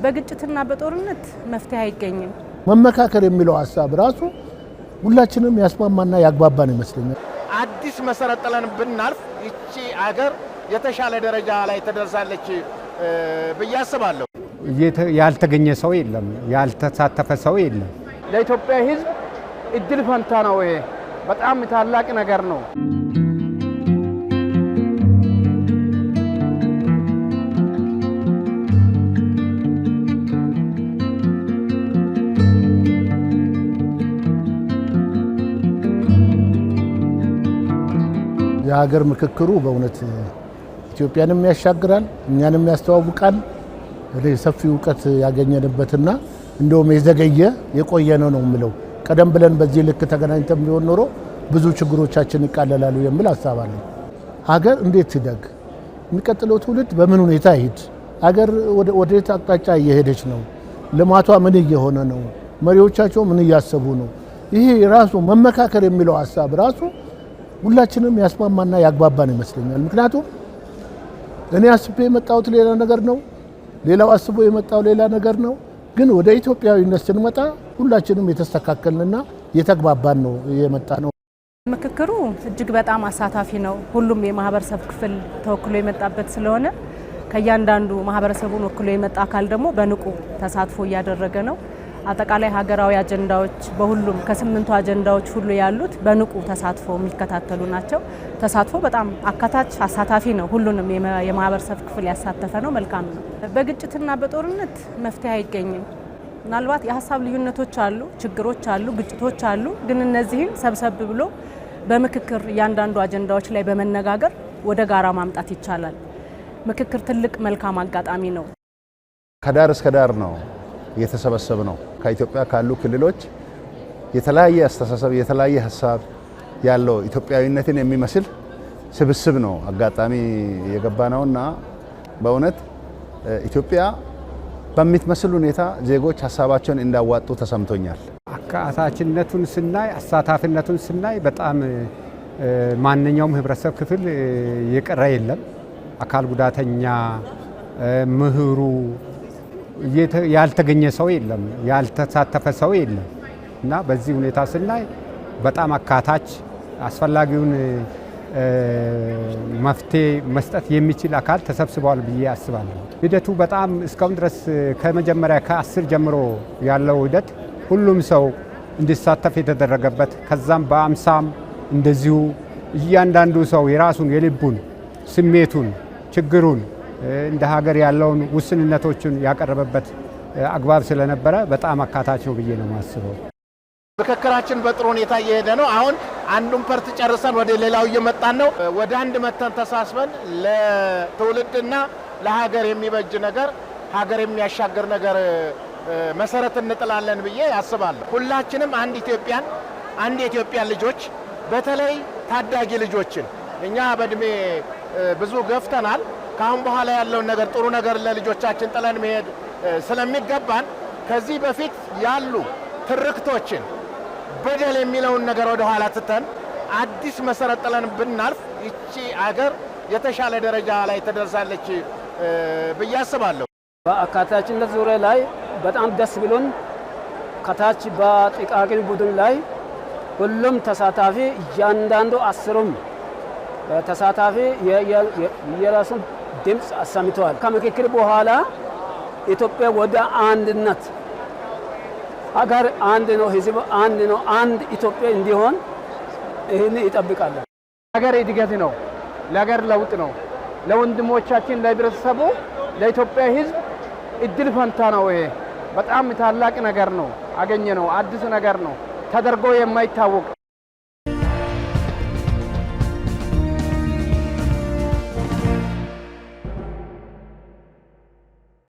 በግጭትና በጦርነት መፍትሄ አይገኝም። መመካከር የሚለው ሐሳብ ራሱ ሁላችንም ያስማማና ያግባባን ይመስለኛል። አዲስ መሰረት ጥለን ብናልፍ እቺ አገር የተሻለ ደረጃ ላይ ተደርሳለች ብዬ አስባለሁ። ያልተገኘ ሰው የለም፣ ያልተሳተፈ ሰው የለም። ለኢትዮጵያ ሕዝብ እድል ፈንታ ነው። ይሄ በጣም ታላቅ ነገር ነው። የሀገር ምክክሩ በእውነት ኢትዮጵያንም ያሻግራል፣ እኛንም ያስተዋውቃል። ሰፊ ዕውቀት ያገኘንበትና እንደውም የዘገየ የቆየ ነው የምለው። ቀደም ብለን በዚህ ልክ ተገናኝተን ቢሆን ኖሮ ብዙ ችግሮቻችን ይቃለላሉ የሚል ሐሳብ አለ። ሀገር እንዴት ትደግ፣ የሚቀጥለው ትውልድ በምን ሁኔታ ይሄድ፣ ሀገር ወዴት አቅጣጫ እየሄደች ነው፣ ልማቷ ምን እየሆነ ነው፣ መሪዎቻቸው ምን እያሰቡ ነው። ይሄ ራሱ መመካከር የሚለው ሐሳብ ራሱ ሁላችንም ያስማማና ያግባባን ይመስለኛል። ምክንያቱም እኔ አስቤ የመጣሁት ሌላ ነገር ነው፣ ሌላው አስቦ የመጣው ሌላ ነገር ነው። ግን ወደ ኢትዮጵያዊነት ስንመጣ ሁላችንም የተስተካከልንና የተግባባን ነው የመጣ ነው። ምክክሩ እጅግ በጣም አሳታፊ ነው። ሁሉም የማህበረሰብ ክፍል ተወክሎ የመጣበት ስለሆነ ከእያንዳንዱ ማህበረሰቡን ወክሎ የመጣ አካል ደግሞ በንቁ ተሳትፎ እያደረገ ነው። አጠቃላይ ሀገራዊ አጀንዳዎች በሁሉም ከ8ቱ አጀንዳዎች ሁሉ ያሉት በንቁ ተሳትፎ የሚከታተሉ ናቸው። ተሳትፎ በጣም አካታች አሳታፊ ነው። ሁሉንም የማህበረሰብ ክፍል ያሳተፈ ነው። መልካም ነው። በግጭትና በጦርነት መፍትሄ አይገኝም። ምናልባት የሀሳብ ልዩነቶች አሉ፣ ችግሮች አሉ፣ ግጭቶች አሉ። ግን እነዚህን ሰብሰብ ብሎ በምክክር እያንዳንዱ አጀንዳዎች ላይ በመነጋገር ወደ ጋራ ማምጣት ይቻላል። ምክክር ትልቅ መልካም አጋጣሚ ነው። ከዳር እስከ ዳር ነው የተሰበሰበ ነው። ከኢትዮጵያ ካሉ ክልሎች የተለያየ አስተሳሰብ የተለያየ ሐሳብ ያለው ኢትዮጵያዊነትን የሚመስል ስብስብ ነው አጋጣሚ የገባ ነውና በእውነት ኢትዮጵያ በሚመስል ሁኔታ ዜጎች ሐሳባቸውን እንዳዋጡ ተሰምቶኛል። አካታችነቱን ስናይ አሳታፊነቱን ስናይ በጣም ማንኛውም ህብረተሰብ ክፍል የቀረ የለም። አካል ጉዳተኛ፣ ምሁሩ ያልተገኘ ሰው የለም፣ ያልተሳተፈ ሰው የለም እና በዚህ ሁኔታ ስናይ በጣም አካታች አስፈላጊውን መፍትሄ መስጠት የሚችል አካል ተሰብስቧል ብዬ አስባለሁ። ሂደቱ በጣም እስካሁን ድረስ ከመጀመሪያ ከ10 ጀምሮ ያለው ሂደት ሁሉም ሰው እንዲሳተፍ የተደረገበት ከዛም በ50 እንደዚሁ እያንዳንዱ ሰው የራሱን የልቡን ስሜቱን ችግሩን እንደ ሀገር ያለውን ውስንነቶችን ያቀረበበት አግባብ ስለነበረ በጣም አካታች ነው ብዬ ነው የማስበው። ምክክራችን በጥሩ ሁኔታ እየሄደ ነው። አሁን አንዱን ፓርት ጨርሰን ወደ ሌላው እየመጣን ነው። ወደ አንድ መተን ተሳስበን ለትውልድና ለሀገር የሚበጅ ነገር ሀገር የሚያሻገር ነገር መሰረት እንጥላለን ብዬ አስባለሁ። ሁላችንም አንድ የኢትዮጵያን ልጆች በተለይ ታዳጊ ልጆችን እኛ በእድሜ ብዙ ገፍተናል። ካሁን በኋላ ያለውን ነገር ጥሩ ነገር ለልጆቻችን ጥለን መሄድ ስለሚገባን ከዚህ በፊት ያሉ ትርክቶችን በደል የሚለውን ነገር ወደ ኋላ ትተን አዲስ መሰረት ጥለን ብናልፍ እቺ አገር የተሻለ ደረጃ ላይ ተደርሳለች ብዬ አስባለሁ። በአካታችነት ዙሪያ ላይ በጣም ደስ ብሎን ከታች በጥቃቅን ቡድን ላይ ሁሉም ተሳታፊ እያንዳንዱ 10ም ተሳታፊ የራሱን ድምጽ አሰምተዋል። ከምክክር በኋላ ኢትዮጵያ ወደ አንድነት ሀገር አንድ ነው፣ ህዝብ አንድ ነው፣ አንድ ኢትዮጵያ እንዲሆን ይህን ይጠብቃል። ሀገር እድገት ነው፣ ለሀገር ለውጥ ነው። ለወንድሞቻችን ለህብረተሰቡ ለኢትዮጵያ ህዝብ እድል ፈንታ ነው። ይሄ በጣም ታላቅ ነገር ነው። አገኘ ነው፣ አዲስ ነገር ነው፣ ተደርጎ የማይታወቅ